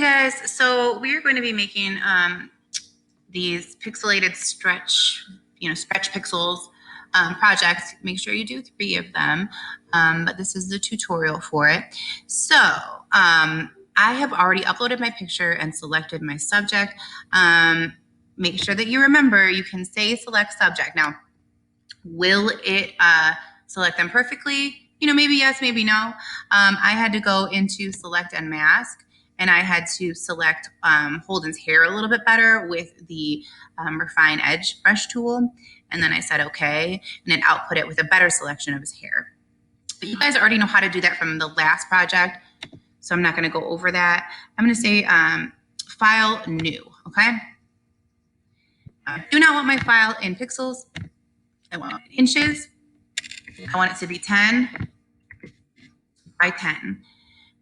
Hey guys, so we are going to be making these pixelated stretch pixels projects. Make sure you do 3 of them, but this is the tutorial for it. So I have already uploaded my picture and selected my subject. Make sure that you remember you can say select subject. Now, will it select them perfectly? Maybe yes, maybe no. I had to go into select and mask, and I had to select Holden's hair a little bit better with the refine edge brush tool. And then I said okay, and it output it with a better selection of his hair. But you guys already know how to do that from the last project, so I'm not going to go over that. I'm going to say file new, okay? I do not want my file in pixels. I want it in inches. I want it to be 10 by 10.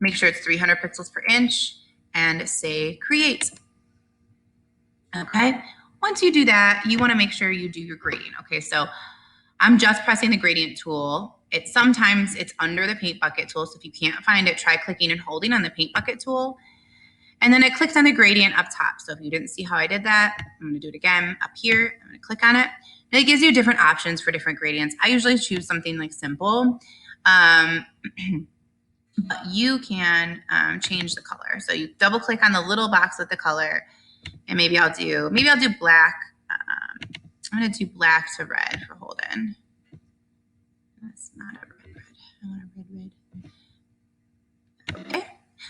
Make sure it's 300 pixels per inch and say create. Okay. Once you do that, you want to make sure you do your gradient. Okay. So I'm just pressing the gradient tool. Sometimes it's under the paint bucket tool. So if you can't find it, try clicking and holding on the paint bucket tool. And then I clicked on the gradient up top. So if you didn't see how I did that, I'm going to do it again up here. I'm going to click on it. And it gives you different options for different gradients. I usually choose something like simple. But you can change the color. So you double click on the little box with the color, and maybe I'll do black. I'm going to do black to red for Holden. That's not a red. I want a red. Okay.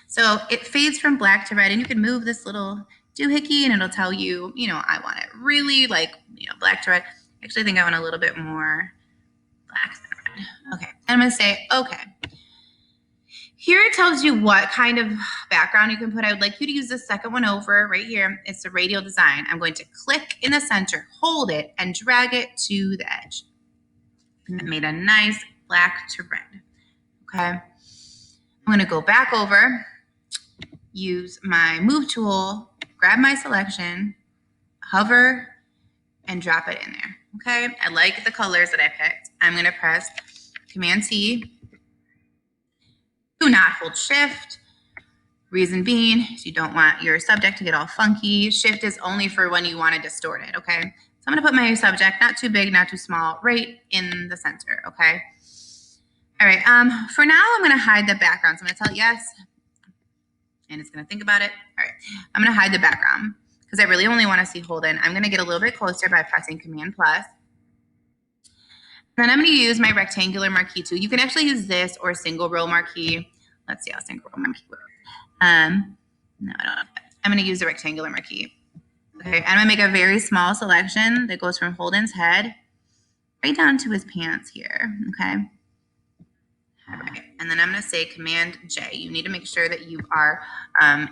So it fades from black to red, and you can move this little doohickey, and it'll tell you, I want it really black to red. Actually, I think I want a little bit more black than red. Okay. And I'm going to say okay. Here it tells you what kind of background you can put. I would like you to use the second one over right here. It's the radial design. I'm going to click in the center, hold it, and drag it to the edge. And it made a nice black to red. Okay. I'm going to go back over, use my move tool, grab my selection, hover, and drop it in there. Okay. I like the colors that I picked. I'm going to press Command T. Do not hold shift. Reason being is you don't want your subject to get all funky. Shift is only for when you want to distort it, okay? So I'm going to put my subject, not too big, not too small, right in the center, okay? All right, for now, I'm going to hide the background. So I'm going to tell it yes, and it's going to think about it. All right, I'm going to hide the background because I really only want to see Holden. I'm going to get a little bit closer by pressing Command+. Then I'm going to use my rectangular marquee tool. You can actually use this or single row marquee. Let's see how single row marquee works. No, I don't know. I'm going to use the rectangular marquee. Okay, I'm going to make a very small selection that goes from Holden's head right down to his pants here. Okay. All right, and then I'm going to say Command J. You need to make sure that you are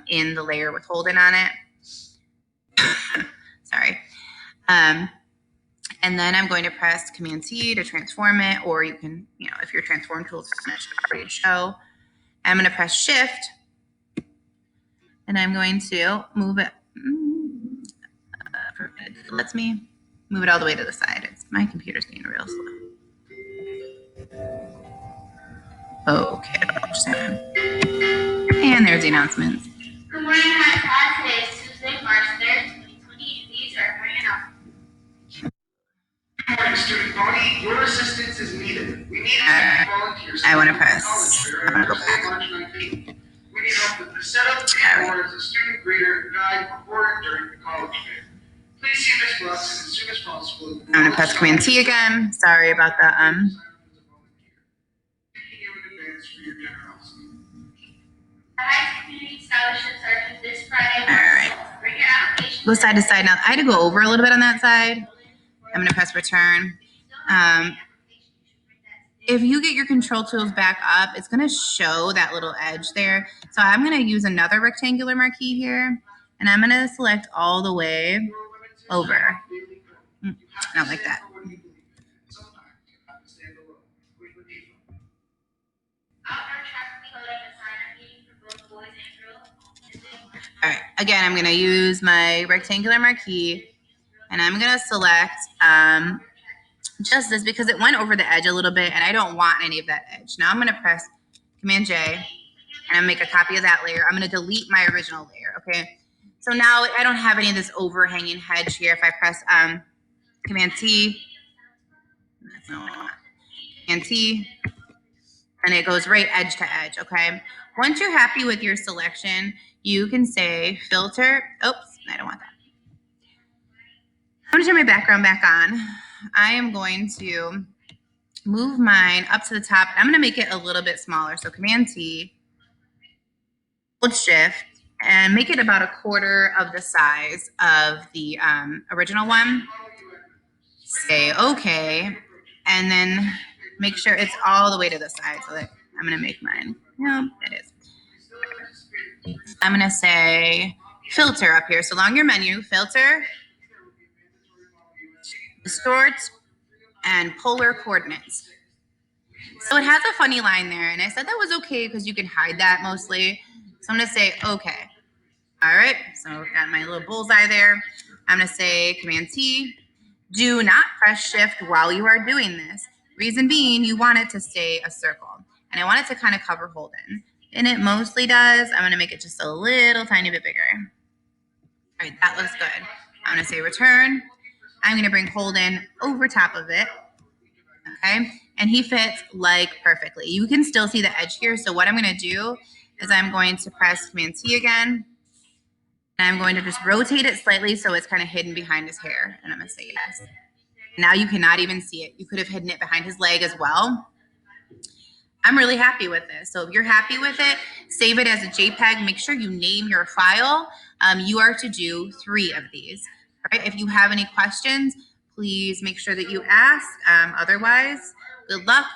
in the layer with Holden on it. Sorry. And then I'm going to press Command T to transform it, or you can, if your transform tool is on, it should already show. I'm going to press Shift, and I'm going to move it. It lets me move it all the way to the side. My computer's being real slow. Okay, just a minute. And there's the announcements. Good morning, high class. Today is Tuesday, March 3rd, 2020. These are morning announcements. Good morning, student body. Your assistance is needed. We need volunteers. I want to press. I want to go back. March 19th. We need help with the setup and as a student greeter, guide, reporter during the college fair. Please see Ms. Brunson as soon as possible. I'm going to press Command T again. Sorry about that. Thank you in advance for your generosity. The high community scholarships are due this Friday. All right. Bring your application. Go side to side now. I had to go over a little bit on that side. I'm going to press return. If you get your control tools back up, it's going to show that little edge there. So I'm going to use another rectangular marquee here, and I'm going to select all the way over. Not like that. All right, again, I'm going to use my rectangular marquee, and I'm going to select just this because it went over the edge a little bit, and I don't want any of that edge. Now I'm going to press Command J, and I'm going to make a copy of that layer. I'm going to delete my original layer, okay? So now I don't have any of this overhanging hedge here. If I press Command T, that's not what I want. Command T, and it goes right edge to edge, okay? Once you're happy with your selection, you can say filter. Oops, I don't want that. I'm gonna turn my background back on. I am going to move mine up to the top. I'm gonna make it a little bit smaller. So Command T, hold Shift, and make it about a quarter of the size of the original one. Say okay, and then make sure it's all the way to the side. So that I'm gonna make mine. No, it is. I'm gonna say filter up here. So along your menu, filter, distort, and polar coordinates. So it has a funny line there, and I said that was okay because you can hide that mostly. So I'm gonna say okay. All right, so I've got my little bullseye there. I'm gonna say Command T. Do not press Shift while you are doing this. Reason being, you want it to stay a circle, and I want it to kind of cover Holden. And it mostly does. I'm gonna make it just a little tiny bit bigger. All right, that looks good. I'm gonna say return. I'm gonna bring Holden over top of it, okay? And he fits like perfectly. You can still see the edge here. So what I'm gonna do is I'm going to press Command T again, and I'm going to just rotate it slightly so it's kind of hidden behind his hair. And I'm gonna say yes. Now you cannot even see it. You could have hidden it behind his leg as well. I'm really happy with this. So if you're happy with it, save it as a JPEG. Make sure you name your file. You are to do 3 of these. All right? If you have any questions, please make sure that you ask. Otherwise, good luck.